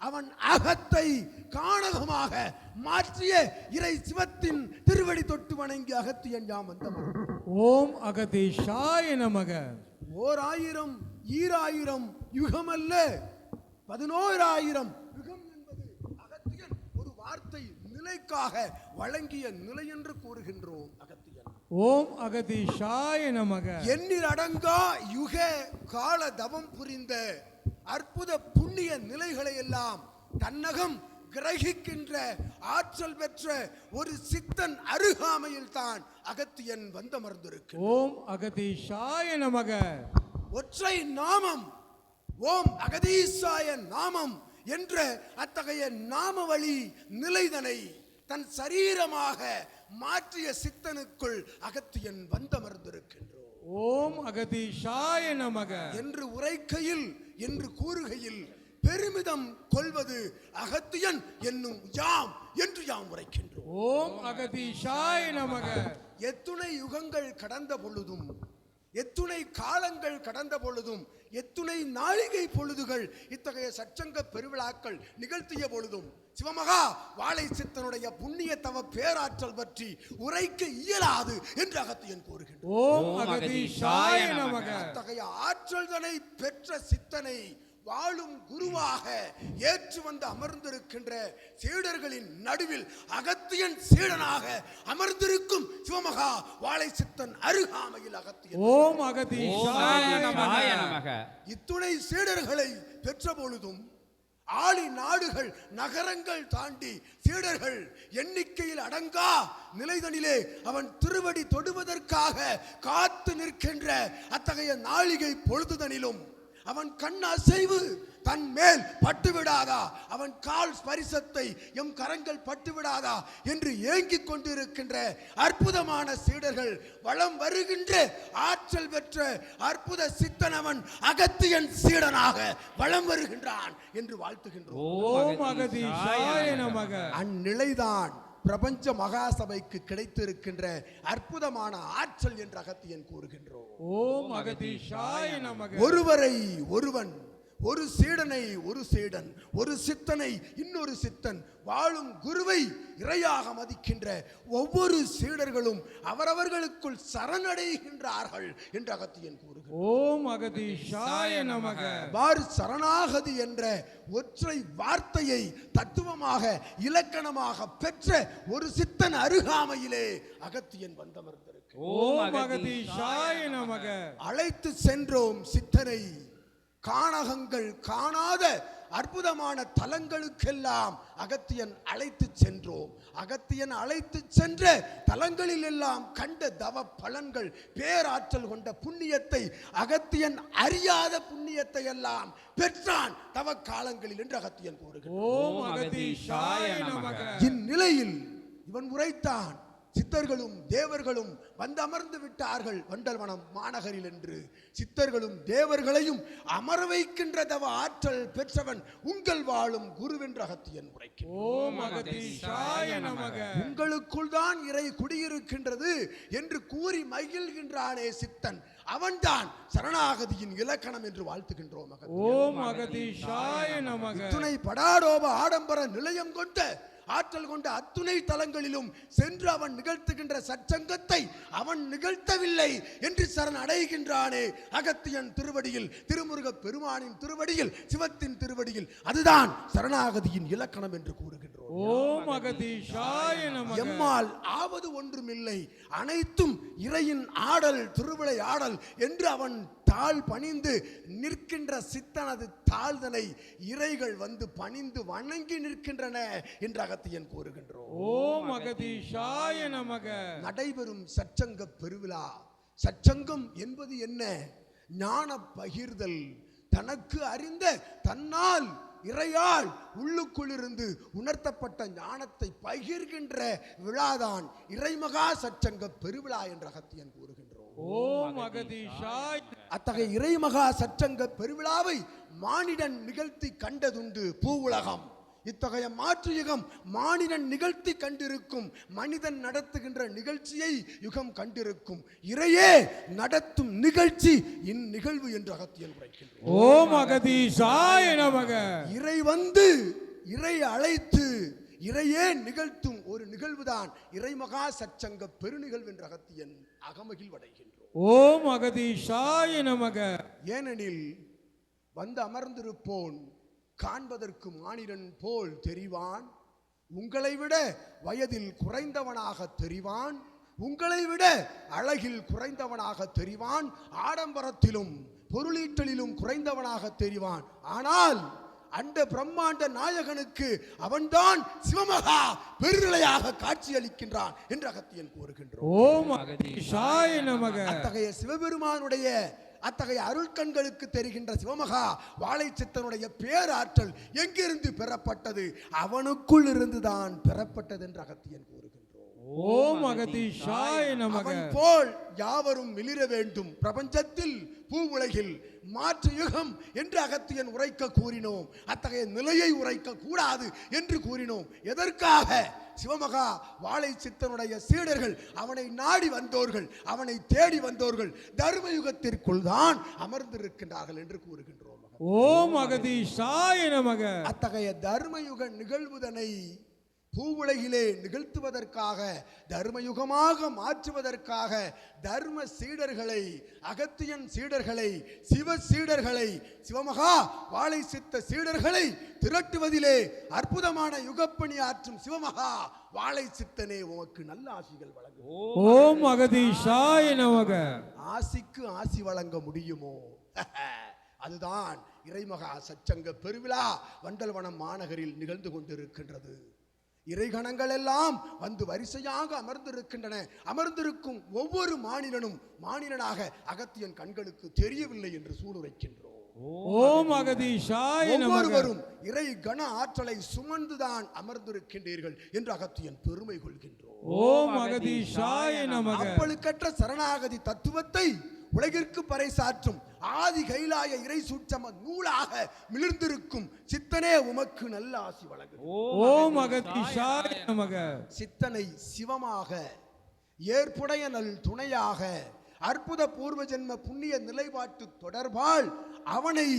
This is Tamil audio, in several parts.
அவன் அகத்தை காணகமாக மாற்றிய இறை சிவத்தின் திருவடி தொட்டு வணங்கி அகத்தியன் யாம் வந்தவர். ஓம் அகதீஷாய நமக. 1000 ஈராயிரம் யுகமல்ல, 11000 யுகம் என்பது அகத்தியன் ஒரு வார்த்தை நிலைக்காக வழங்கிய நிலை என்று கூறுகின்றோம். அகத்தியன் ஓம் அகதீஷாய நமக. எண்ணில் அடங்கா யுக கால தவம் புரிந்த அற்புத புண்ணிய நிலைகளை எல்லாம் தன்னகம் கிரகிக்கின்ற ஆற்றல் பெற்ற ஒரு சித்தன் அருகாமையில் தான் அகத்தியன் வந்தமர்ந்திருக்கு. ஓம் அகதீஷாய நமக. ஒற்றை நாமம் ஓம் அகதீசாய நாமம் என்ற அத்தகைய நாமவழி நிலைதனை தன் சரீரமாக மாற்றிய சித்தனுக்குள் அகத்தியன் வந்தமர்ந்திருக்கின்றோம். ஓம் அகதீஷாய நமக என்று உரைக்கையில் என்று கூறுகையில் பெருமிதம் கொள்வது அகத்தியன் என்னும் யாம் என்று யாம் உரைக்கின்றோம். ஓம் அகதீஷாய நமக. எத்துணை யுகங்கள் கடந்த பொழுதும், எத்துணை காலங்கள் கடந்த பொழுதும், எத்துணை நாழிகை பொழுதுகள் இத்தகைய சச்சங்க பெருவிழாக்கள் நிகழ்த்திய பொழுதும் சிவமகா வாழை சித்தனுடைய புண்ணிய தவ பேராற்றல் பற்றி உரைக்க இயலாது என்று அகத்தியன் கூறுகின்றார். ஓம் அகதீஷாய நமக. அத்தகைய ஆற்றல் தனை பெற்ற சித்தனை வாழும் குருவாக ஏற்று வந்து அமர்ந்திருக்கின்ற சீடர்களின் நடுவில் அகத்தியன் சீடனாக அமர்ந்திருக்கும் சிவமகா வாழை சித்தன் அருகாமையில் அகத்தியன். ஓம் அகதீஷாய நமக. இத்துணை சீடர்களை பெற்ற பொழுதும் ஆளி நாடுகள் நகரங்கள் தாண்டி சீடர்கள் எண்ணிக்கையில் அடங்கா நிலைதனிலே அவன் திருவடி தொடுவதற்காக காத்து நிற்கின்ற அத்தகைய நாளிகை பொழுதுதனிலும் அவன் கண் அசைவு தன் மேல் பட்டுவிடாதா, அவன் கால் ஸ்பரிசத்தை எம் கரங்கள் பட்டுவிடாதா என்று ஏங்கிக் கொண்டிருக்கின்ற அற்புதமான சீடர்கள் வளம் வருகின்ற ஆற்றல் பெற்ற அற்புத சித்தனவன் அகத்தியன் சீடனாக வளம் வருகின்றான் என்று வாழ்த்துகின்றோம். ஓம் அகதீஷாய நமக. அந்நிலைதான் பிரபஞ்ச மகாசபைக்கு கிடைத்திருக்கின்ற அற்புதமான ஆற்றல் என்று அகத்தியன் கூறுகின்றோம். ஓம் அகதீஷாய நமக. ஒருவரை ஒருவன், ஒரு சீடனை ஒரு சீடன், ஒரு சித்தனை இன்னொரு சித்தன், வாழும் குருவை இறையாக மதிக்கின்ற ஒவ்வொரு சீடர்களும் அவரவர்களுக்குள் சரணடைகின்றார்கள் என்று அகத்தியன் கூறுகிறார். ஓம் அகதீஷாய நமக. வாறு சரணாகதி என்ற ஒற்றை வார்த்தையை தத்துவமாக இலக்கணமாக பெற்ற ஒரு சித்தன் அருகாமையிலே அகத்தியன் வந்தமர்ந்திருக்கிறார். ஓம் அகதீஷாய நமக. அழைத்து சென்றோம் சித்தனை காணகங்கள் காணாத அற்புதமான தலங்களுக்கெல்லாம் அகத்தியன் அழைத்து சென்றோம். அகத்தியன் அழைத்து சென்ற தலங்களில் எல்லாம் கண்ட தவ பலன்கள், பேராற்றல் கொண்ட புண்ணியத்தை, அகத்தியன் அறியாத புண்ணியத்தை எல்லாம் பெற்றான் தவ காலங்களில் என்று அகத்தியன் கூறுகிறார். ஓம் அகதீஷாய நமக. இந்நிலையில் இவன் உரைத்தான், சித்தர்களும் தேவர்களும் வந்து அமர்ந்து விட்டார்கள் வண்டல்வனம் மாநகரில் என்று. சித்தர்களும் தேவர்களையும் அமர வைக்கின்ற தவ ஆற்றல் பெற்றவன் உங்கள் வாழும் குருவென்ற அகத்தியன் உரைக்கிறான். ஓம் அகதீஷாய நமக. உங்களுக்குள் தான் இறை குடியிருக்கின்றது என்று கூறி மகிழ்கின்றானே சித்தன், அவன்தான் சரணாகதியின் இலக்கணம் என்று வாழ்த்துகின்றோம். ஓம் அகதீஷாய நமக. துணை படாடோப ஆடம்பர நிலையம் கொண்ட ஆற்றல் கொண்ட அத்துணை தலங்களிலும் சென்று அவன் நிகழ்த்துகின்ற சச்சங்கத்தை அவன் நிகழ்த்தவில்லை என்று சரண் அடைகின்றானே அகத்தியன் திருவடியில், திருமுருக பெருமானின் திருவடியில், சிவத்தின் திருவடியில். அதுதான் சரணாகதியின் இலக்கணம் என்று கூறுகின்றோம். ஓம் அகதீஷாய நமக. எம்மால் ஆவது ஒன்றுமில்லை, அனைத்தும் இறையின் ஆடல், திருவிளை ஆடல் என்று அவன் தாழ் பணிந்து நிற்கின்ற சித்தனது தாழ்தனை இறைகள் வந்து பணிந்து வணங்கி நிற்கின்றன என்று அகத்தியன் கூறுகின்றோம். ஓம் அகதீஷாய நமக. நடைபெறும் சச்சங்க பெருவிழா. சச்சங்கம் என்பது என்ன? ஞான பகிர்தல். தனக்கு அறிந்த தன்னால் இறையால் உள்ளுக்குள் இருந்து உணர்த்தப்பட்ட ஞானத்தை பகிர்கின்ற விழாதான் இறைமகா சச்சங்க பெருவிழா என்று அகத்தியன் கூறுகின்றோம். ஓம் அகதீஷாய. அத்தகைய இறைமகா சச்சங்க பெருவிழாவை மானிடன் நிகழ்த்தி கண்டதுண்டு பூவுலகம். இத்தகைய மாற்று யுகம் மானிடன் நிகழ்த்தி கண்டிருக்கும், மனிதன் நடத்துகின்ற நிகழ்ச்சியை யுகம் கண்டிருக்கும். இறையே நடத்தும் நிகழ்ச்சி இந்நிகழ்வு என்று அகத்தியன் உரைக்கின்றார். ஓம் அகதீஷாய நமக. இறை வந்து இறை அழைத்து இறையே நிகழ்த்தும் ஒரு நிகழ்வுதான் இறைமகா சச்சங்க பெருநிகழ்வு என்ற அகத்தியன் அகமகிழ்வடைகின்றோம். ஓம் அகதீஷாய நமக. ஏனெனில் வந்து அமர்ந்திருப்போன் காண்பதற்கு மானிடன் போல் தெரிவான், உங்களை விட வயதில் குறைந்தவனாக தெரிவான், உங்களை விட அழகில் குறைந்தவனாக தெரிவான், ஆடம்பரத்திலும் பொருளீட்டலிலும் குறைந்தவனாக தெரிவான். ஆனால் அந்த பிரம்மாண்ட நாயகனுக்கு அவன்தான் சிவமகா பெருநிலையாக காட்சியளிக்கின்றான் என்று அகத்தியன் கூறுகின்றோம். ஓம் அகதீஷாய நமக. அத்தகைய சிவபெருமானுடைய அத்தகைய அருள்கண்களுக்கு தெரிகின்ற சிவமகா வாழைச்சித்தனுடைய பேராற்றல் எங்கிருந்து பெறப்பட்டது? அவனுக்குள் இருந்துதான் பெறப்பட்டது என்று அகத்தியன் கூறுகின்றோம். ஓம் அகதீஷாய நமக. அவன் போல் யாவரும் மிளிர வேண்டும் பிரபஞ்சத்தில் பூவுலகில் மாற்று யுகம் என்று அகத்தியன் உரைக்க கூறினோம். அத்தகைய நிலையை உரைக்க கூடாது என்று கூறினோம். எதற்காக? சிவமகா வாழை சித்தனுடைய சீடர்கள் அவனை நாடி வந்தோர்கள், அவனை தேடி வந்தோர்கள் தர்மயுகத்திற்குள் தான் அமர்ந்திருக்கின்றார்கள் என்று கூறுகின்றோம். ஓம் அகதீஷாய நமக. அத்தகைய தர்மயுக நிகழ்வுதனை பூவுலகிலே நிகழ்த்துவதற்காக, தர்மயுகமாக மாற்றுவதற்காக தர்ம சீடர்களை, அகத்தியன் சீடர்களை, சிவ சீடர்களை, சிவமகா வாழை சித்த சீடர்களை திரட்டுவதிலே அற்புதமான யுகப்பணி ஆற்றும் சிவமகா வாழை சித்தனே உமக்கு நல்ல ஆசிகள் வழங்கும். ஓம் அகதீஷாய நமக. ஆசிக்கு ஆசி வழங்க முடியுமோ? அதுதான் இறைமகா சச்சங்க பெருவிழா வண்டல்வனம் மாநகரில் நிகழ்ந்து கொண்டிருக்கின்றது. இறைகணங்கள் எல்லாம் வந்து வரிசையாக அமர்ந்திருக்கின்றன. அமர்ந்திருக்கும் ஒவ்வொரு மானிடனும் மானிடனாக அகத்தியன் கண்களுக்கு தெரியவில்லை என்று சூளுரைக்கின்றோம். ஓம் அகதீஷாய நமக. ஒவ்வொருவரும் இறை கண ஆற்றலை சுமந்துதான் அமர்ந்திருக்கின்றீர்கள் என்று அகத்தியன் பெருமை கொள்கின்றோம். ஓம் அகதீஷாய நமக. அப்பழுக்கற்ற சரணாகதி தத்துவத்தை உலகிற்கு பறைசாற்றும் ஆதி கைலாய இறை சூட்சம நூலாக மிளிர்ந்திருக்கும் சித்தனே உமக்கு நல்ல ஆசி வழங்கும். ஓம் அகதீஷாய நமக. சித்தனை சிவமாக, ஏற்புடைய நல் துணையாக, அற்புத பூர்வ ஜென்ம புண்ணிய நிலைப்பாட்டு தொடர்பால் அவனை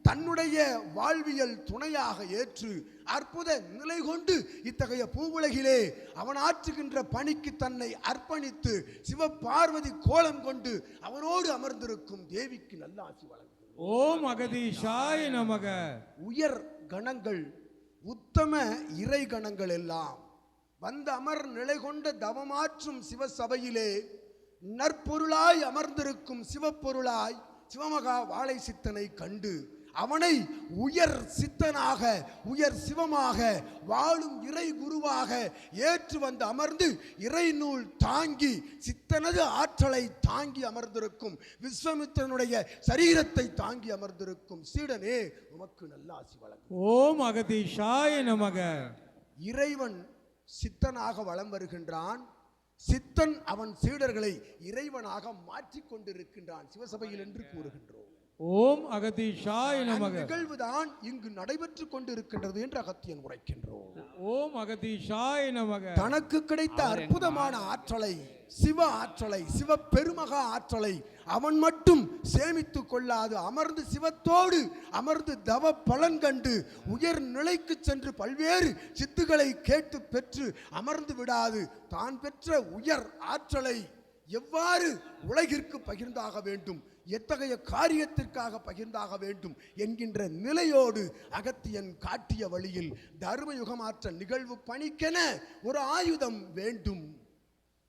தன்னுடைய வாழ்வியல் துணையாக ஏற்று அற்புத நிலை கொண்டு இத்தகைய பூவுலகிலே அவன் ஆற்றுகின்ற பணிக்கு தன்னை அர்ப்பணித்து சிவ பார்வதி கோலம் கொண்டு அவனோடு அமர்ந்திருக்கும் தேவிக்கு நல்ல ஆசி வழங்கும். ஓம் அகதீஷாய நமக. உயர் கணங்கள், உத்தம இறை கணங்கள் எல்லாம் வந்த அமர் நிலை கொண்ட தவமாற்றும் சிவசபையிலே நற்பொருளாய் அமர்ந்திருக்கும் சிவப்பொருளாய் சிவமகா வாழை சித்தனை கண்டு அவனை உயர் சித்தனாக, உயர் சிவமாக, வாழும் இறை குருவாக ஏற்று வந்து அமர்ந்து இறை நூல் தாங்கி சித்தனது ஆற்றலை தாங்கி அமர்ந்திருக்கும், விஸ்வமித்திரனுடைய சரீரத்தை தாங்கி அமர்ந்திருக்கும் சீடனே உமக்கு நல்ல ஆசி வழங்கும். ஓம் அகதீஷாய நமக. இறைவன் சித்தனாக வலம் வருகின்றான். சித்தன் அவன் சீடர்களை இறைவனாக மாற்றிக் கொண்டிருக்கின்றான் சிவசபையில் என்று கூறுகின்றோம். ஓம் அகதீஷாய நமக. நிகழ்வுதான் இங்கு நடைபெற்றுக் கொண்டிருக்கின்றது என்று அகத்தியன் உரைக்கின்றோம். ஓம் அகதீஷாய நமக. தனக்கு கிடைத்த அற்புதமான ஆற்றலை, சிவ ஆற்றலை, சிவ பெருமகா ஆற்றலை அவன் மட்டும் சேமித்துக் கொள்ளாது அமர்ந்து சிவத்தோடு அமர்ந்து தவ பலன் கண்டு உயர் நிலைக்கு சென்று பல்வேறு சித்துக்களை கேட்டு பெற்று அமர்ந்து விடாது தான் பெற்ற உயர் ஆற்றலை எவ்வாறு உலகிற்கு பகிர்ந்தாக வேண்டும், எத்தகைய காரியத்திற்காக பகிர்ந்தாக வேண்டும் என்கின்ற நிலையோடு அகத்தியன் காட்டிய வழியில் தர்ம யுகமாற்ற நிகழ்வு பணிக்கென ஒரு ஆயுதம் வேண்டும்.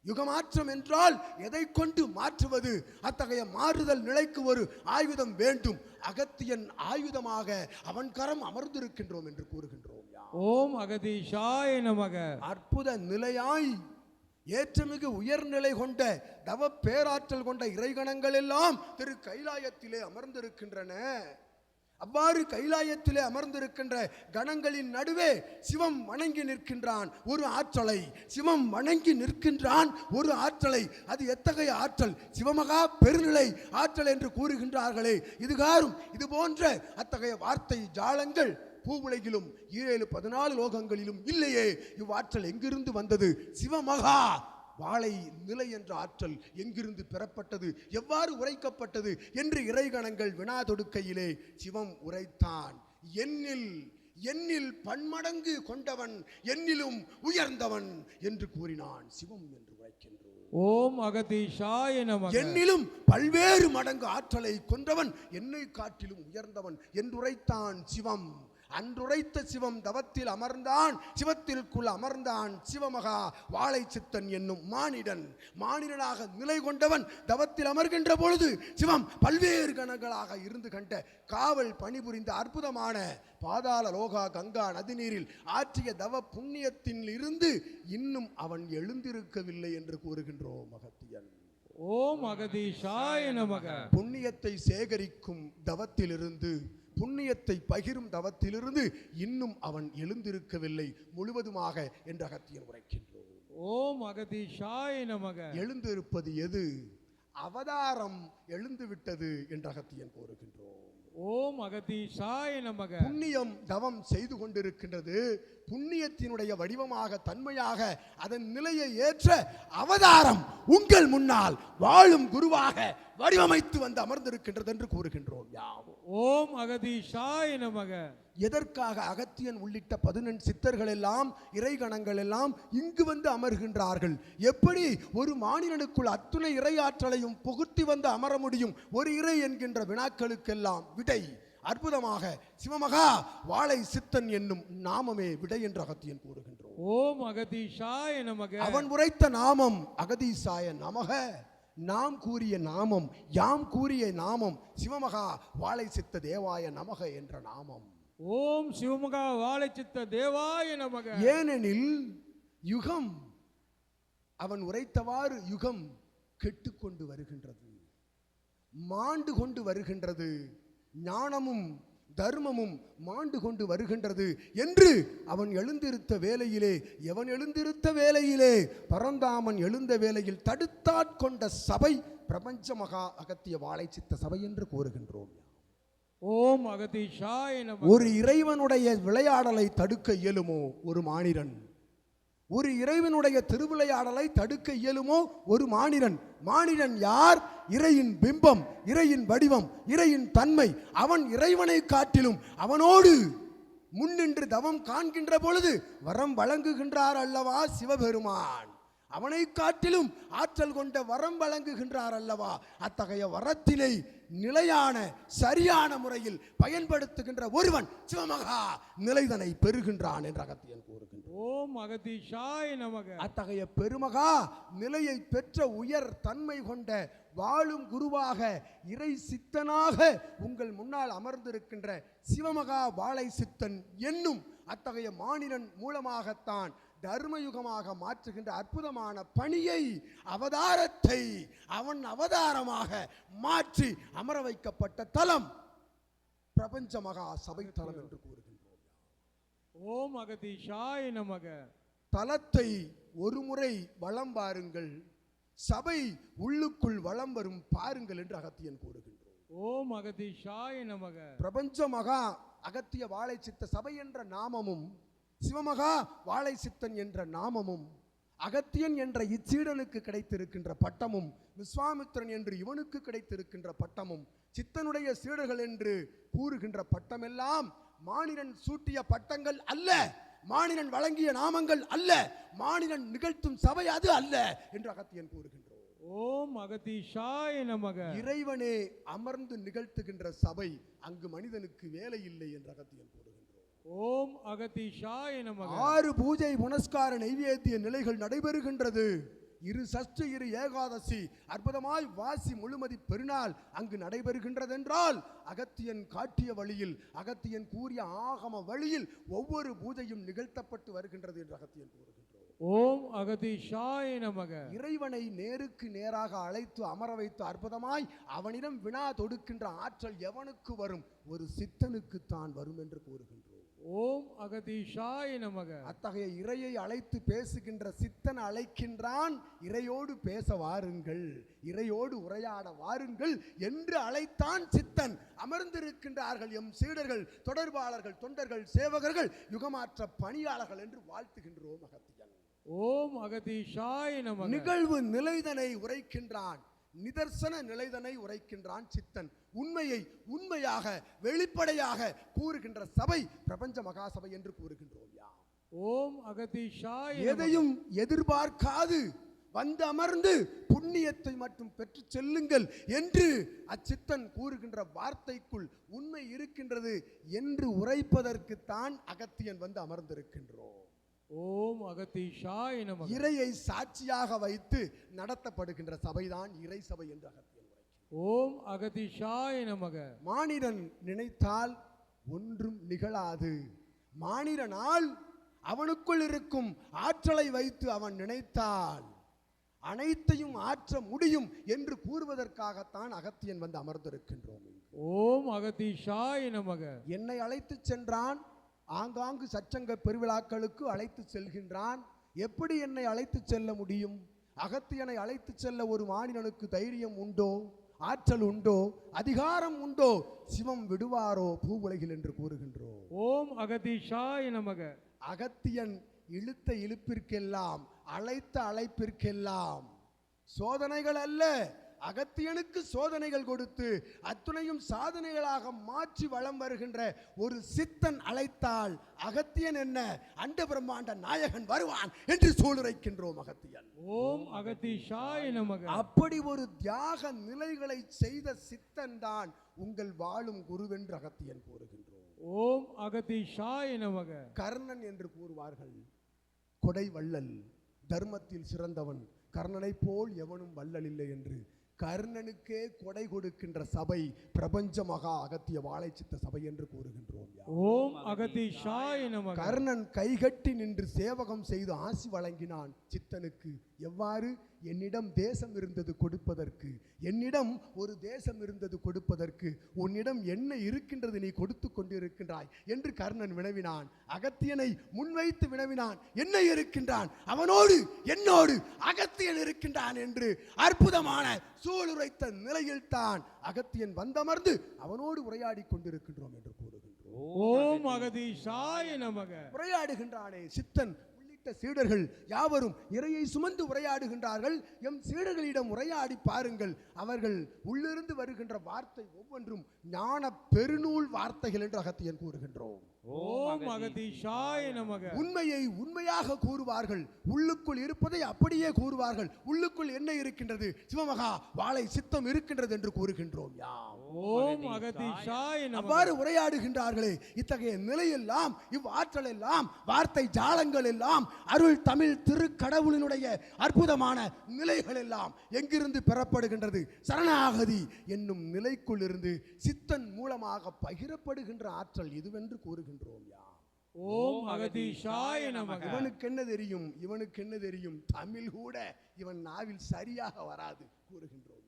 யுகமாற்றம் என்றால் எதை கொண்டு மாற்றுவது? அத்தகைய மாறுதல் நிலைக்கு ஒரு ஆயுதம் வேண்டும். அகத்தியன் ஆயுதமாக அவன் கரம் அமர்ந்திருக்கின்றோம் என்று கூறுகின்றோம். ஓம் அகதீஷாய நமக. அற்புத நிலையாய் ஏற்றமிகு உயர்நிலை கொண்ட தவ பேராற்றல் கொண்ட இறைகணங்கள் எல்லாம் திரு கைலாயத்திலே அமர்ந்திருக்கின்றன. அவ்வாறு கைலாயத்திலே அமர்ந்திருக்கின்ற கணங்களின் நடுவே சிவம் வணங்கி நிற்கின்றான் ஒரு ஆற்றலை, சிவம் வணங்கி நிற்கின்றான் ஒரு ஆற்றலை. அது எத்தகைய ஆற்றல்? சிவமகா பெருநிலை ஆற்றல் என்று கூறுகின்றார்களே, இதுகாரும் இது போன்ற அத்தகைய வார்த்தை ஜாலங்கள் பூவுலகிலும் 7-14 லோகங்களிலும் இல்லையே. இவ்வாற்றல் எங்கிருந்து வந்தது? சிவமகா வாழை நிலை என்ற ஆற்றல் எங்கிருந்து பெறப்பட்டது, எவ்வாறு உரைக்கப்பட்டது என்று இறைகணங்கள் வினா தொடுக்கையிலே சிவம் உரைத்தான். என்னில் பன்மடங்கு கொண்டவன், என்னிலும் உயர்ந்தவன் என்று கூறினான். சிவம் என்று உரைக்கின்றோம். ஓம் அகதீஷாய நமக. என்னிலும் பல்வேறு மடங்கு ஆற்றலை கொண்டவன், என்னை காட்டிலும் உயர்ந்தவன் என்றுரைத்தான் சிவம். அன்றுரைத்த சிவம் தவத்தில் அமர்ந்தான், சிவத்திற்குள் அமர்ந்தான் சிவமகா வாழை சித்தன் என்னும் மானிடனாக நிலை கொண்டவன். தவத்தில் அமர்கின்ற பொழுது சிவம் பல்வேறு கணங்களாக இருந்து கண்ட காவல் பணிபுரிந்த அற்புதமான பாதாள லோகா கங்கா நதிநீரில் ஆற்றிய தவ புண்ணியத்தில் இருந்து இன்னும் அவன் எழுந்திருக்கவில்லை என்று கூறுகின்றோம் அகத்தியன். ஓம் அகதீஷாய நமக. புண்ணியத்தை சேகரிக்கும் தவத்திலிருந்து, புண்ணியத்தை பகிரும் தவத்திலிருந்து இன்னும் அவன் எழுந்திருக்கவில்லை முழுவதுமாக என்று அகத்தியன் உரைக்கின்றோம். ஓம் அகதீஷாய நமக. எழுந்திருப்பது எது? அவதாரம் எழுந்து விட்டது என்று அகத்தியன் கூறுகின்றோம். ஓம் அகதீஷாய நமக. புண்ணியம் தவம் செய்து கொண்டிருக்கின்றது. புண்ணியத்தினுடைய வடிவமாக தன்மையாக அதன் நிலையை ஏற்ற அவதாரம் உங்கள் முன்னால் வாழும் குருவாக வடிவமைத்து வந்து அமர்ந்திருக்கின்றது என்று கூறுகின்றோம். ஓம் அகதீஷாய நமக. எதற்காக அகத்தியன் உள்ளிட்ட 14 சித்தர்கள் எல்லாம் இறைகணங்கள் எல்லாம் இங்கு வந்து அமர்கின்றார்கள்? எப்படி ஒரு மானிடனுக்குள் அத்துணை இறையாற்றலையும் புகுத்தி வந்து அமர முடியும்? ஒரு இறை என்கின்ற வினாக்களுக்கெல்லாம் விடை அற்புதமாக சிவமகா வாழை சித்தன் என்னும் நாமமே விடை என்று அகத்தியன் கூறுகின்றோம். ஓம் அகதீஷாய நமக. அவன் உரைத்த நாமம் அகதீசாய நமக. நாம் கூறிய நாமம், யாம் கூறிய நாமம் சிவமகா வாழை சித்த தேவாய நமக என்ற நாமம். ஓம் சிவமகா வாழை சித்த தேவாய நமக. ஏனெனில் யுகம், அவன் உரைத்தவாறு யுகம் கெட்டுக்கொண்டு வருகின்றது, மாண்டு கொண்டு வருகின்றது, ஞானமும் தர்மமும் மாண்டு கொண்டு வருகின்றது என்று அவன் எழுந்திருத்த வேளையிலே, எவன் எழுந்திருத்த வேளையிலே, பரந்தாமன் எழுந்த வேளையில் தடுத்தாட்கொண்ட சபை பிரபஞ்ச மகா அகத்திய வாழை சித்த சபை என்று கூறுகின்றோம். ஓம் அகதீஷாய நமக. ஒரு இறைவனுடைய விளையாடலை தடுக்க இயலுமோ ஒரு மானிடன்? ஒரு இறைவனுடைய திருவிளையாடலை தடுக்க இயலுமோ ஒரு மானிடன்? மானிடன் யார்? இறையின் பிம்பம், இறையின் வடிவம், இறையின் தன்மை. அவன் இறைவனை காட்டிலும் அவனோடு முன்னின்று தவம் காண்கின்ற பொழுது வரம் வழங்குகின்றார் அல்லவா சிவபெருமான். அவனை காட்டிலும் ஆற்றல் கொண்ட வரம் வழங்குகின்றார் அல்லவா. அத்தகைய வரத்தினை நிலையான சரியான முறையில் பயன்படுத்துகின்ற ஒருவன் சிவமகா நிலைதனை பெறுகின்றான் என்று அகத்தியன் கூறுகின்றான். ஓம் அகதீஷாய நமக. அத்தகைய பெருமகா நிலையை பெற்ற உயர் தன்மை கொண்ட வாழும் குருவாக இறை சித்தனாக உங்கள் முன்னால் அமர்ந்திருக்கின்ற சிவமகா வாழை சித்தன் என்னும் அத்தகைய மானிடன் மூலமாகத்தான் தர்மயுகமாக மாற்றுகின்ற அற்புதமான பணியை, அவதாரத்தை அவன் அவதாரமாக மாற்றி அமர வைக்கப்பட்ட தலம் பிரபஞ்ச மகா சபை தலம் என்று கூறுகின்றோம். ஓம் அகதீஷாய நமக. தலத்தை ஒரு முறை வலம் பாருங்கள், சபை உள்ளுக்குள் வலம் வரும் பாருங்கள் என்று அகத்தியன் கூறுகின்றோம். ஓம் அகதீஷாய நமக. பிரபஞ்ச மகா அகத்திய வாழை சித்த சபை என்ற நாமமும், சிவமகா வாழை சித்தன் என்ற நாமமும், அகத்தியன் என்ற இச்சீடனுக்கு கிடைத்திருக்கின்ற பட்டமும், விஸ்வாமித்திரன் என்று இவனுக்கு கிடைத்திருக்கின்ற பட்டமும், சித்தனுடைய சீடர்கள் என்று கூறுகின்ற பட்டமெல்லாம் மானிடன் சூட்டிய பட்டங்கள் அல்ல, மானிடன் வழங்கிய நாமங்கள் அல்ல, மானிடன் நிகழ்த்தும் சபை அது அல்ல என்று அகத்தியன் கூறுகின்றோம். ஓம் அகதீஷாய நமக. இறைவனே அமர்ந்து நிகழ்த்துகின்ற சபை, அங்கு மனிதனுக்கு வேலை இல்லை என்று அகத்தியன் கூறுகின்றோம். ஓம் அகதீஷாய நமக. 6 பூஜை புனஸ்கார நைவேத்திய நிலைகள் நடைபெறுகின்றது. 2 சஷ்டி 2 ஏகாதசி அற்புதமாய் வாசி முழுமதி பெருநாள் அங்கு நடைபெறுகின்றது என்றால் அகத்தியன் காட்டிய வழியில், அகத்தியன் கூறிய ஆகம வழியில் ஒவ்வொரு பூஜையும் நிகழ்த்தப்பட்டு வருகின்றது என்று அகத்தியன் கூறுகின்றோம். ஓம் அகதீஷாய நமக. இறைவனை நேருக்கு நேராக அழைத்து அமர வைத்து அற்புதமாய் அவனிடம் வினா தொடுக்கின்ற ஆற்றல் எவனுக்கு வரும்? ஒரு சித்தனுக்கு தான் வரும் என்று கூறுகின்றோம். ஓம் அகதீஷாய நமக. அத்தகைய இறையை அழைத்து பேசுகின்ற சித்தன் அழைக்கின்றான், இறையோடு பேச வாருங்கள், இறையோடு உரையாட வாருங்கள் என்று அழைத்தான் சித்தன். அமர்ந்திருக்கின்றார்கள் எம் சீடர்கள், தொடர்பாளர்கள், தொண்டர்கள், சேவகர்கள், யுகமாற்ற பணியாளர்கள் என்று வாழ்த்துகின்றோம் அகத்தியன். ஓம் அகதீஷாய நமக. நிகழ்வு நிலைதனை உரைக்கின்றான், நிதர்சன நிலைதனை உரைக்கின்றான் சித்தன். உண்மையை உண்மையாக வெளிப்படையாக கூறுகின்ற சபை பிரபஞ்ச மகாசபை என்று கூறுகின்றோம். ஓம் அகதீஷாய. எதையும் எதிர்பார்க்காது வந்து அமர்ந்து புண்ணியத்தை மட்டும் பெற்று செல்லுங்கள் என்று அச்சித்தன் கூறுகின்ற வார்த்தைக்குள் உண்மை இருக்கின்றது என்று உரைப்பதற்குத்தான் அகத்தியன் வந்து அமர்ந்திருக்கின்றோம். ஓம் அகதீஷாய நமக. இறையை சாட்சியாக வைத்து நடத்தப்படுகின்ற சபைதான் இறை சபை என்று அகத்தியன் உரைக்கிறார். ஓம் அகதீஷாய நமக. மானிடன் நினைத்தால் ஒன்றும் நிகழாது. மானிடனால் அவனுக்குள் இருக்கும் ஆற்றலை வைத்து அவன் நினைத்தால் அனைத்தையும் ஆற்ற முடியும் என்று கூறுவதற்காகத்தான் அகத்தியன் வந்து அமர்ந்திருக்கின்றோம். ஓம் அகதீஷாய நமக. என்னை அழைத்து சென்றான், ஆங்காங்கு சச்சங்க பெருவிழாக்களுக்கு அழைத்து செல்கின்றான். எப்படி என்னை அழைத்து செல்ல முடியும்? அகத்தியனை அழைத்து செல்ல ஒரு மானிடனுக்கு தைரியம் உண்டோ, ஆற்றல் உண்டோ, அதிகாரம் உண்டோ? சிவம் விடுவாரோ பூவுலகில் என்று கூறுகின்றோம். ஓம் அகதீஷாய நமக. அகத்தியன் இழுத்த இழுப்பிற்கெல்லாம், அழைத்த அழைப்பிற்கெல்லாம் சோதனைகள் அல்ல, அகத்தியனுக்கு சோதனைகள் கொடுத்து அத்துணையும் சாதனைகளாக மாற்றி வளம் வருகின்ற ஒரு சித்தன் அழைத்தால் அகத்தியன் என்ன, அண்ட பிரம்மாண்ட நாயகன் வருவான் என்று சூளுரைக்கின்றோம் அகத்தியன். ஓம் அகதீஷாய நமக. அப்படி ஒரு தியாக நிலைகளை செய்த சித்தன் தான் உங்கள் வாழும் குருவென்று அகத்தியன் கூறுகின்றோம். ஓம் அகதீஷாய நமக. கர்ணன் என்று கூறுவார்கள், கொடை வள்ளல், தர்மத்தில் சிறந்தவன், கர்ணனை போல் எவனும் வள்ளல் இல்லை என்று. கர்ணனுக்கே கொடை கொடுக்கின்ற சபை பிரபஞ்ச மகா அகத்திய வாழைச்சித்த சபை என்று கூறுகின்றோம். ஓம் அகதீஷாய நமக. கர்ணன் கைகட்டி நின்று சேவகம் செய்து ஆசி வழங்கினான் சித்தனுக்கு. எவ்வாறு? என்னிடம் தேசம் இருந்தது கொடுப்பதற்கு, என்னிடம் ஒரு தேசம் இருந்தது கொடுப்பதற்கு, உன்னிடம் என்ன இருக்கின்றது நீ கொடுத்து கொண்டிருக்கின்றாய் என்று கர்ணன் வினவினான். அகத்தியனை முன்வைத்து வினவினான், என்ன இருக்கின்றான்? அவனோடு என்னோடு அகத்தியன் இருக்கின்றான் என்று அற்புதமான சூளுரைத்த நிலையில் தான் அகத்தியன் வந்தமர்ந்து அவனோடு உரையாடி கொண்டிருக்கின்றோம் என்று கூறுகின்றோம். ஓம் அகதீஷாய நமக. உரையாடுகின்றானே சித்தன், சீடர்கள் யாவரும் இறையை சுமந்து உரையாடுகின்றார்கள். எம் சீடர்களிடம் உரையாடி பாருங்கள். அவர்கள் உள்ளிருந்து வருகின்ற வார்த்தை ஒவ்வொன்றும் ஞான பெருநூல் வார்த்தைகள் என்று அகத்தியன் கூறுகின்றோம். ஓம் அகதீஷாய நமக. உண்மையை உண்மையாக கூறுவார்கள், உள்ளுக்குள் இருப்பதை அப்படியே கூறுவார்கள். உள்ளுக்குள் என்ன இருக்கின்றது? சிவமகா வாழை சித்தம் இருக்கின்றது என்று கூறுகின்றோம். ஓம் அகதீஷாய நமக. அவ்வாறு உரையாடுகின்றார்களே, இத்தகைய நிலையெல்லாம், இவ்வாற்றல் எல்லாம், வார்த்தை ஜாலங்கள் எல்லாம், அருள் தமிழ் திருக்கடவுளினுடைய அற்புதமான நிலைகள் எல்லாம் எங்கிருந்து பெறப்படுகின்றது? சரணாகதி என்னும் நிலைக்குள் இருந்து சித்தன் மூலமாக பகிரப்படுகின்ற ஆற்றல் இதுவென்று கூறுகின்றோம். ஓம் அகதீஷாய நமக. இவனுக்கு என்ன தெரியும், இவனுக்கு என்ன தெரியும்? தமிழ் கூட இவன் நாவில் சரியாக வராது கூறுகின்றோம்.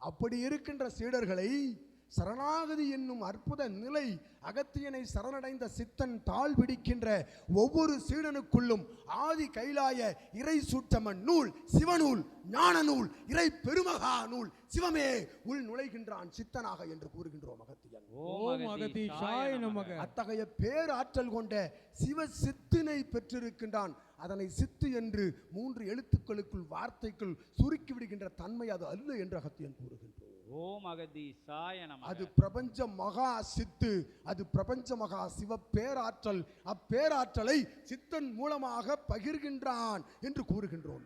அப்படி இருக்கின்ற சீடர்களை சரணாகதி என்னும் அற்புத நிலை, அகத்தியனை சரணடைந்த சித்தன் தாழ் பிடிக்கின்ற ஒவ்வொரு சீடனுக்குள்ளும் ஆதி கைலாய இறை சூட்சம நூல், சிவநூல், ஞான நூல், இறை பெருமகா நூல், சிவமே உள் நுழைகின்றான் சித்தனாக என்று கூறுகின்றோம் அகத்தியன். ஓம் அகதீஷாய நமக. அத்தகைய பேராற்றல் கொண்ட சிவ சித்தினை பெற்றிருக்கின்றான். அதனை சித்து என்று 3 எழுத்துக்களுக்குள் வார்த்தைக்குள் சுருக்கி விடுகின்ற தன்மை அது அல்ல என்று அகத்தியன் கூறுகின்றோம். ஓம் அகதீஷாய நமக. அது பிரபஞ்ச மகா சித்து, அது பிரபஞ்ச மகா சிவ பேராற்றல். அப்பேராற்றலை சித்தன் மூலமாக பகிர்கின்றான் என்று கூறுகின்றோம்.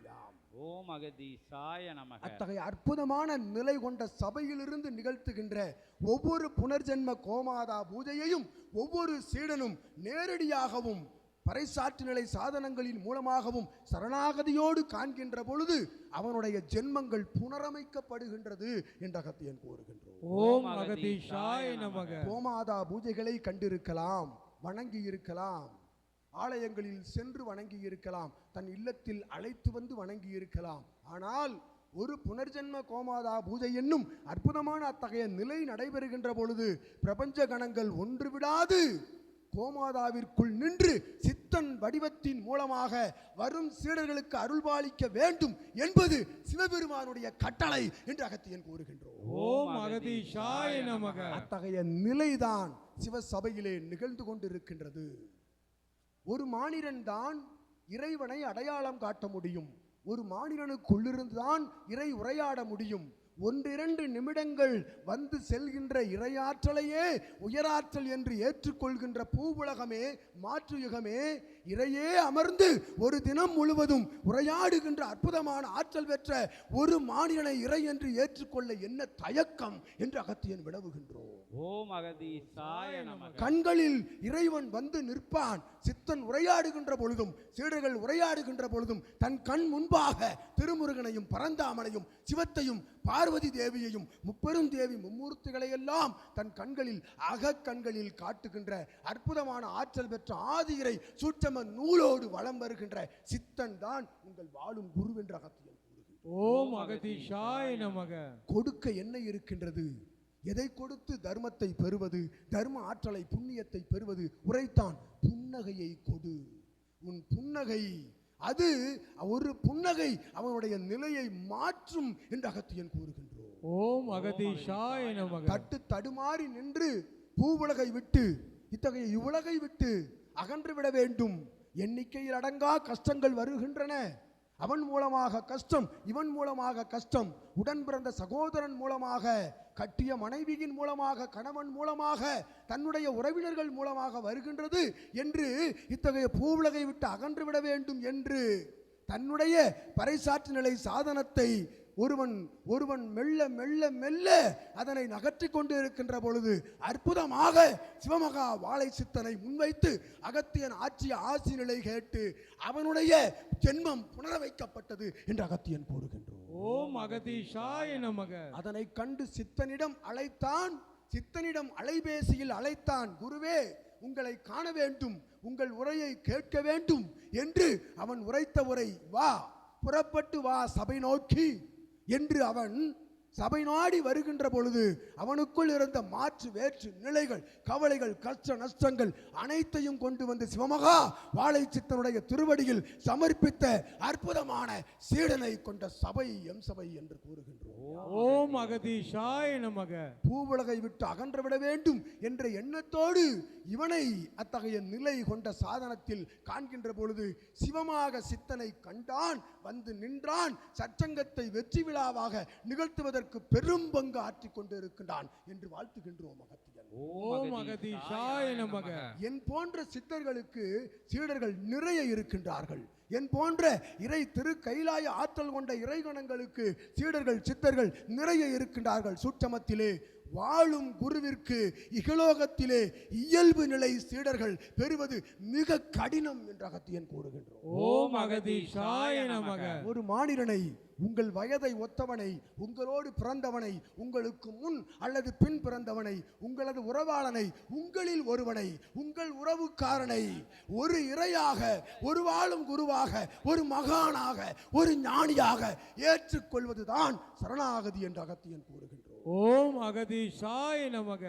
ஓம் அகதீஷாய நமக. அத்தகைய அற்புதமான நிலை கொண்ட சபையிலிருந்து நிகழ்த்துகின்ற ஒவ்வொரு புனர்ஜென்ம கோமாதா பூஜையையும் ஒவ்வொரு சீடனும் நேரடியாகவும் பறைசாற்று நிலை சாதனங்களின் மூலமாகவும் சரணாகதியோடு காண்கின்ற பொழுது அவனுடைய ஜென்மங்கள் புனரமைக்கப்படுகின்றது என்று அகத்தியன் கூறுகின்றோம். ஓம் அகதீஷாய நமக. கோமாதா பூஜைகளை கண்டிருக்கலாம், வணங்கி இருக்கலாம், ஆலயங்களில் சென்று வணங்கி இருக்கலாம், தன் இல்லத்தில் அழைத்து வந்து வணங்கி இருக்கலாம். ஆனால் ஒரு புனர்ஜென்ம கோமாதா பூஜை என்னும் அற்புதமான அத்தகைய நிலை நடைபெறுகின்ற பொழுது பிரபஞ்ச கணங்கள் ஒன்று விடாது கோமாதாவிற்குள் நின்று சித்தன் வடிவத்தின் மூலமாக வரும் சீடர்களுக்கு அருள்பாலிக்க வேண்டும் என்பது சிவபெருமானுடைய கட்டளை என்று அகத்தியன் கூறுகின்றோம். ஓம் அகதீஷாய நமக. அத்தகைய நிலைதான் சிவசபையிலே நிகழ்ந்து கொண்டிருக்கின்றது. ஒரு மானிடன் தான் இறைவனை அடையாளம் காட்ட முடியும். ஒரு மானிடனுக்குள்ளிருந்துதான் இறை உரையாட முடியும். 1-2 நிமிடங்கள் வந்து செல்கின்ற இறையாற்றலையே உயராற்றல் என்று ஏற்றுக்கொள்கின்ற பூவுலகமே, மாற்று யுகமே, இறையே அமர்ந்து ஒரு தினம் முழுவதும் உரையாடுகின்ற அற்புதமான ஆற்றல் பெற்ற ஒரு மானிடனை இறை என்று ஏற்றுக்கொள்ள என்ன தயக்கம் என்று அகத்தியன் வினவுகின்றோம். ஓம் அகதீசாய நமக. கண்களில் இறைவன் வந்து நிற்பான். சித்தன் உரையாடுகின்ற பொழுதும் சீடர்கள் உரையாடுகின்ற பொழுதும் தன் கண் முன்பாக திருமுருகனையும் பரந்தாமனையும் சிவத்தையும் பார்வதி தேவியையும் முப்பெரும் தேவி மும்மூர்த்திகளை எல்லாம் தன் கண்களில் அகக்கண்களில் காட்டுகின்ற அற்புதமான ஆற்றல் பெற்ற ஆதியிரை சூட்சம நூலோடு வலம் வருகின்ற சித்தன் தான் உங்கள் வாழும் குரு என்ற அகத்தியன் கூறுகின்றார். ஓம் அகதீஷாய நமக. கொடுக்க என்ன இருக்கின்றது? எதை கொடுத்து தர்மத்தை பெறுவது, தர்ம ஆற்றலை புண்ணியத்தை பெறுவது? உரைத்தான், புன்னகையை கொடு. உன் புன்னகை, அது ஒரு புன்னகை அவனுடைய நிலையை மாற்றும் என்று அகத்தியன் கூறுகின்றோம். ஓம் அகதீஷாய நமக. தட்டு தடுமாறி நின்று பூவுலகை விட்டு இத்தகைய இவ்வுலகை விட்டு அகன்று விட வேண்டும். எண்ணிக்கையில் அடங்கா கஷ்டங்கள் வருகின்றன. அவன் மூலமாக கஷ்டம், இவன் மூலமாக கஷ்டம், உடன் பிறந்த சகோதரன் மூலமாக, கட்டிய மனைவியின் மூலமாக, கணவன் மூலமாக, தன்னுடைய உறவினர்கள் மூலமாக வருகின்றது என்று இத்தகைய பூவுலகை விட்டு அகன்று விட வேண்டும் என்று தன்னுடைய பறைசாற்று நிலை சாதனத்தை ஒருவன் மெல்ல மெல்ல மெல்ல அதனை நகர்த்தி கொண்டு இருக்கின்ற பொழுது அற்புதமாக சிவமகா வாழை சித்தனை முன்வைத்து அகத்தியன் ஆட்சிய ஆசி நிலை கேட்டு அவனுடைய ஜென்மம் புனர வைக்கப்பட்டது என்று அகத்தியன் கூறுகின்றோம். ஓம் அகதீஷாய நமக. அதனை கண்டு சித்தனிடம் அழைத்தான். சித்தனிடம் அலைபேசியில் அழைத்தான், குருவே உங்களை காண வேண்டும், உங்கள் உரையை கேட்க வேண்டும் என்று அவன் உரைத்த உரை, வா புறப்பட்டு வா சபை நோக்கி என்று அவன் சபை நாடி வருகின்ற பொழுது அவனுக்குள் இருந்த மாற்று வேற்று நிலைகள், கவலைகள், கஷ்ட நஷ்டங்கள் அனைத்தையும் கொண்டு வந்து சிவமகா வாழை சித்தனுடைய திருவடியில் சமர்ப்பித்த அற்புதமான சீடனை கொண்ட சபை எம் சபை என்று கூறுகின்றோம். ஓம் அகதீஷாய நமக. பூவுலகை விட்டு அகன்று விட வேண்டும் என்ற எண்ணத்தோடு இவனை அத்தகைய நிலை கொண்ட சாதனத்தில் காண்கின்ற பொழுது சிவமாக சித்தனை கண்டான், வந்து நின்றான். சச்சங்கத்தை வெற்றி விழாவாக நிகழ்த்துவதற்கு பெரும் பங்கு ஆற்றிக் கொண்டு இருக்கின்றான் என்று வாழ்த்துகின்றோம் அகத்தியன். ஓம் அகதீஷாய நமக. என் போன்ற சித்தர்களுக்கு சீடர்கள் நிறைய இருக்கின்றார்கள். என் போன்ற இறை திரு கைலாய ஆற்றல் கொண்ட இறைகணங்களுக்கு சீடர்கள் சித்தர்கள் நிறைய இருக்கின்றார்கள். சூட்சமத்திலே வாழும் குருவிற்கு இகலோகத்திலே இயல்பு நிலை சீடர்கள் பெறுவது மிக கடினம் என்று அகத்தியன் கூறுகின்றோம். ஓம் அகதீஷாய நமக. ஒரு மானிடனை, உங்கள் வயதை ஒத்தவனை, உங்களோடு பிறந்தவனை, உங்களுக்கு முன் அல்லது பின் பிறந்தவனை, உங்களது உறவாளனை, உங்களில் ஒருவனை, உங்கள் உறவுக்காரனை ஒரு இறையாக, ஒரு வாழும் குருவாக, ஒரு மகானாக, ஒரு ஞானியாக ஏற்றுக்கொள்வதுதான் சரணாகதி என்று அகத்தியன் கூறுகின்றோம். ஓம் அகதீஷாய நமக.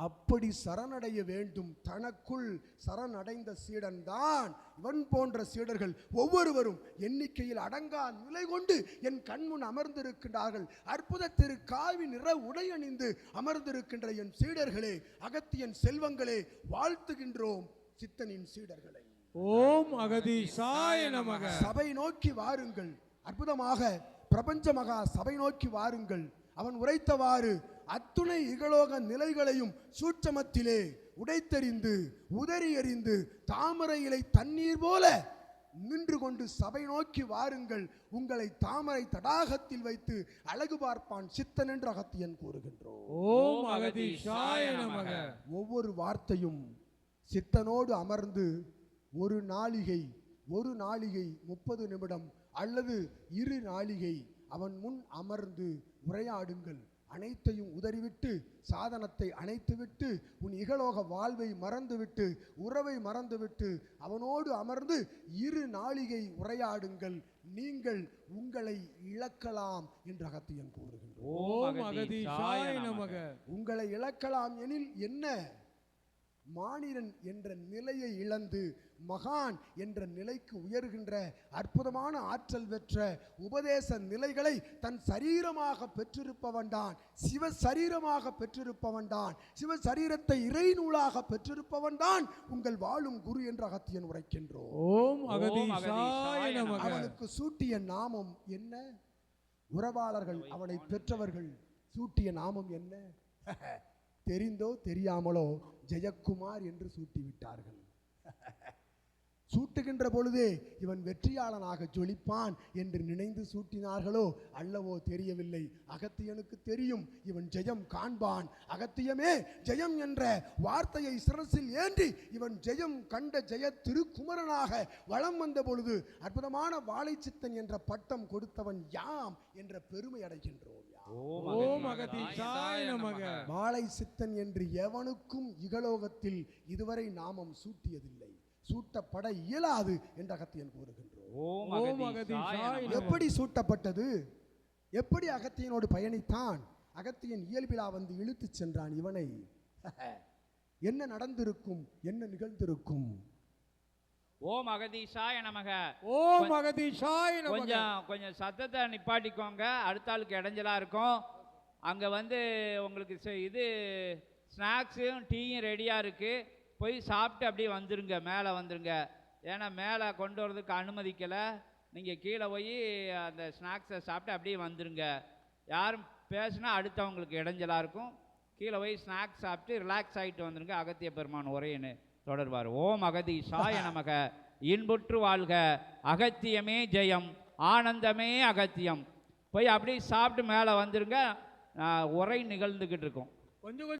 அப்படி சரணடைய வேண்டும். தனக்குள் சரணடைந்த சீடன் தான் இவன் போன்ற சீடர்கள் ஒவ்வொருவரும் எண்ணிக்கையில் அடங்கா நிலை கொண்டு என் கண்முன் அமர்ந்திருக்கின்றார்கள். அற்புத திரு காவி நிற உடை அணிந்து அமர்ந்திருக்கின்ற என் சீடர்களே, அகத்தியன் செல்வங்களே, வாழ்த்துகின்றோம் சித்தனின் சீடர்களை. ஓம் அகதீஷாய நமக. சபை நோக்கி வாருங்கள். அற்புதமாக பிரபஞ்ச மகா சபை நோக்கி வாருங்கள். அவன் உரைத்தவாறு அத்துணை இகலோக நிலைகளையும் சூட்சமத்திலே உடைத்தெறிந்து உதறி எறிந்து தாமரை இலை தண்ணீர் போல நின்று கொண்டு சபை நோக்கி வாருங்கள். உங்களை தாமரை தடாகத்தில் வைத்து அழகு பார்ப்பான் சித்தன் என்று அகத்தியன் கூறுகின்றோம். ஓம் அகதீஷாய நமக. ஒவ்வொரு வார்த்தையும் சித்தனோடு அமர்ந்து ஒரு நாளிகை 30 நிமிடம் அல்லது 2 நாளிகை அவன் முன் அமர்ந்து உரையாடுங்கள். அனைத்தையும் உதறிவிட்டு சாதனத்தை அணைத்துவிட்டு உன் இகலோக வாழ்வை மறந்துவிட்டு உறவை மறந்துவிட்டு அவனோடு அமர்ந்து 2 நாழிகை உரையாடுங்கள், நீங்கள் உங்களை இழக்கலாம் என்று அகத்தியன் கூறுகின்றார். ஓம் அகதீஷாய நமக. உங்களை இழக்கலாம் எனில் என்ன? மானிடன் என்ற நிலையை இழந்து மகான் என்ற நிலைக்கு உயர்கின்ற அற்புதமான ஆற்றல் பெற்ற உபதேச நிலைகளை தன் சரீரமாக பெற்றிருப்பவன்தான், சிவ சரீரமாக பெற்றிருப்பவன்தான், சிவ சரீரத்தை இறை நூலாக பெற்றிருப்பவன்தான் உங்கள் வாழும் குரு என்று அகத்தியன் உரைக்கின்றோம். ஓம் அகதீஷாய நமக. அவனுக்கு சூட்டிய நாமம் என்ன? உறவாளர்கள் அவனை பெற்றவர்கள் சூட்டிய நாமம் என்ன? தெரிந்தோ தெரியாமலோ ஜெயக்குமார் என்று சூட்டிவிட்டார்கள். சூட்டுகின்ற பொழுதே இவன் வெற்றியாளனாக ஜொலிப்பான் என்று நினைந்து சூட்டினார்களோ அல்லவோ தெரியவில்லை. அகத்தியனுக்கு தெரியும் இவன் ஜெயம் காண்பான். அகத்தியமே ஜெயம் என்ற வார்த்தையை சிரசில் ஏந்தி இவன் ஜெயம் கண்ட ஜெய திருக்குமரனாக வலம் வந்த பொழுது அற்புதமான வாழைச்சித்தன் என்ற பட்டம் கொடுத்தவன் யாம் என்ற பெருமை அடைகின்றோம். ஓம் அகதீஷாய நமக. வாழை சித்தன் என்று எவனுக்கும் இகலோகத்தில் இதுவரை நாமம் சூட்டியதில்லை, சூட்டப்பட இயலாது என்று அகத்தியன் கூறுகின்றோம். ஓம் அகதீஷாய நமக. எப்படி சூட்டப்பட்டது? எப்படி அகத்தியனோடு பயணித்தான்? அகத்தியன் இயல்பிலா வந்து இழுத்துச் சென்றான் இவனை. என்ன நடந்திருக்கும், என்ன நிகழ்ந்திருக்கும்? ஓம் அகதீஷாய நமக. ஓம் அகதீஷாய நமக. கொஞ்சம் சத்தத்தை நிப்பாட்டிக்கோங்க, அடுத்த ஆளுக்கு இடைஞ்சலா இருக்கும். அங்கே வந்து உங்களுக்கு இது ஸ்நாக்ஸும் டீயும் ரெடியாக இருக்குது, போய் சாப்பிட்டு அப்படியே வந்துருங்க, மேலே வந்துருங்க. ஏன்னா மேலே கொண்டு வரதுக்கு அனுமதிக்கலை. நீங்கள் கீழே போய் அந்த ஸ்நாக்ஸை சாப்பிட்டு அப்படியே வந்துருங்க. யாரும் பேசுனா அடுத்தவங்களுக்கு இடைஞ்சலாக இருக்கும். கீழே போய் ஸ்நாக்ஸ் சாப்பிட்டு ரிலாக்ஸ் ஆகிட்டு வந்துருங்க. அகத்திய பெருமான் உரையின்னு தொடர்வார். ஓம் அகதீஷாய நமக. இன்புற்று வாழ்க, அகத்தியமே ஜெயம், ஆனந்தமே அகத்தியம். போய் அப்படியே சாப்பிட்டு மேலே வந்துருங்க. உரை நிகழ்ந்துக்கிட்டு இருக்கும். கொஞ்சம்